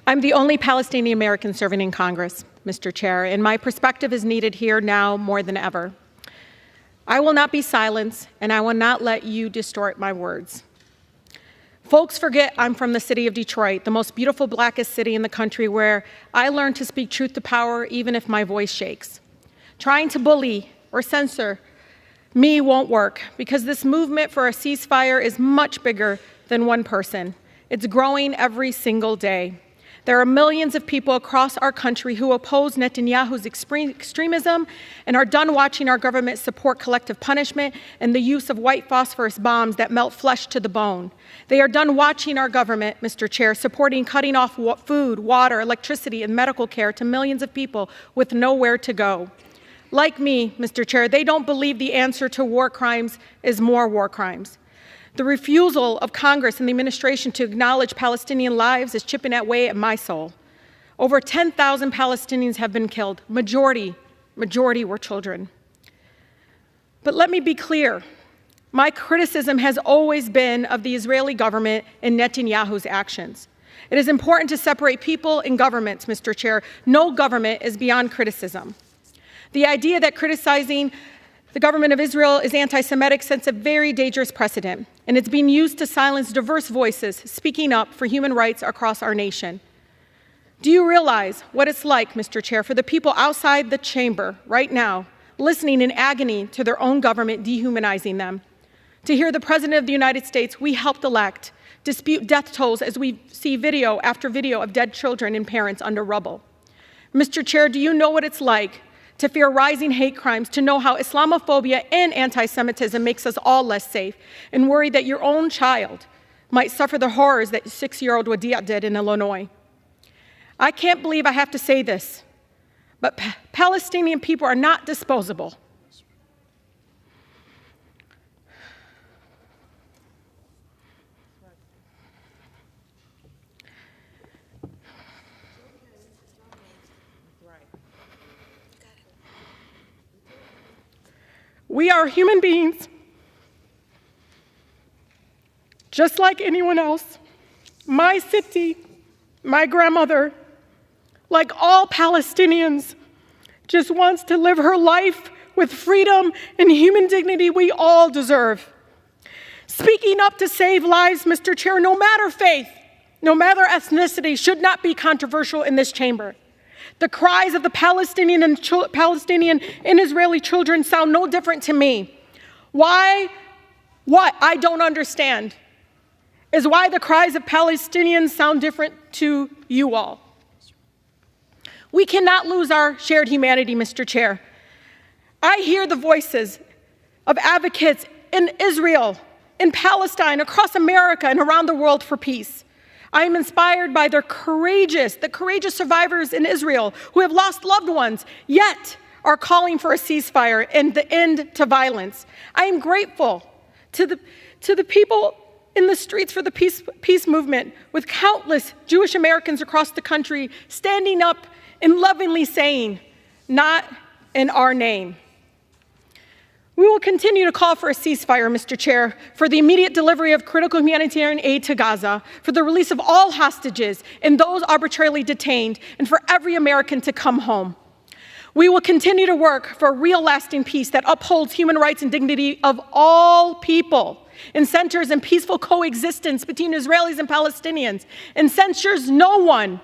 I'm the only Palestinian American serving in Congress, Mr. Chair, and my perspective is needed here now more than ever. I will not be silenced, and I will not let you distort my words. Folks forget I'm from the city of Detroit, the most beautiful, blackest city in the country, where I learned to speak truth to power even if my voice shakes. Trying to bully or censor me won't work, because this movement for a ceasefire is much bigger than one person. It's growing every single day. There are millions of people across our country who oppose Netanyahu's extremism and are done watching our government support collective punishment and the use of white phosphorus bombs that melt flesh to the bone. They are done watching our government, Mr. Chair, supporting cutting off food, water, electricity, and medical care to millions of people with nowhere to go. Like me, Mr. Chair, they don't believe the answer to war crimes is more war crimes. The refusal of Congress and the administration to acknowledge Palestinian lives is chipping away at my soul. Over 10,000 Palestinians have been killed. Majority were children. But let me be clear. My criticism has always been of the Israeli government and Netanyahu's actions. It is important to separate people and governments, Mr. Chair. No government is beyond criticism. The idea that criticizing the government of Israel is anti-Semitic sets a very dangerous precedent, and it's being used to silence diverse voices speaking up for human rights across our nation. Do you realize what it's like, Mr. Chair, for the people outside the chamber right now, listening in agony to their own government dehumanizing them? To hear the President of the United States we helped elect dispute death tolls as we see video after video of dead children and parents under rubble? Mr. Chair, do you know what it's like to fear rising hate crimes, to know how Islamophobia and anti-Semitism makes us all less safe, and worry that your own child might suffer the horrors that 6-year-old Wadia did in Illinois? I can't believe I have to say this, but Palestinian people are not disposable. We are human beings, just like anyone else. My city, my grandmother, like all Palestinians, just wants to live her life with freedom and human dignity we all deserve. Speaking up to save lives, Mr. Chair, no matter faith, no matter ethnicity, should not be controversial in this chamber. The cries of the Palestinian and Israeli children sound no different to me. What I don't understand is why the cries of Palestinians sound different to you all. We cannot lose our shared humanity, Mr. Chair. I hear the voices of advocates in Israel, in Palestine, across America, and around the world for peace. I am inspired by the courageous survivors in Israel who have lost loved ones, yet are calling for a ceasefire and the end to violence. I am grateful to the people in the streets for the peace movement, with countless Jewish Americans across the country standing up and lovingly saying, "Not in our name." We will continue to call for a ceasefire, Mr. Chair, for the immediate delivery of critical humanitarian aid to Gaza, for the release of all hostages and those arbitrarily detained, and for every American to come home. We will continue to work for a real lasting peace that upholds human rights and dignity of all people, and centers in peaceful coexistence between Israelis and Palestinians, and censures no one,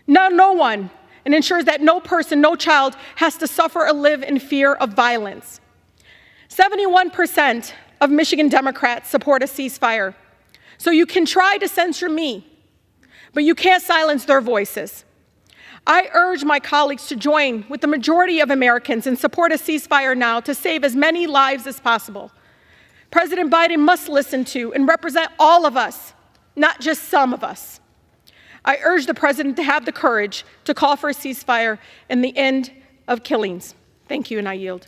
and ensures that no person, no child has to suffer or live in fear of violence. 71% of Michigan Democrats support a ceasefire. So you can try to censure me, but you can't silence their voices. I urge my colleagues to join with the majority of Americans and support a ceasefire now to save as many lives as possible. President Biden must listen to and represent all of us, not just some of us. I urge the President to have the courage to call for a ceasefire and the end of killings. Thank you, and I yield.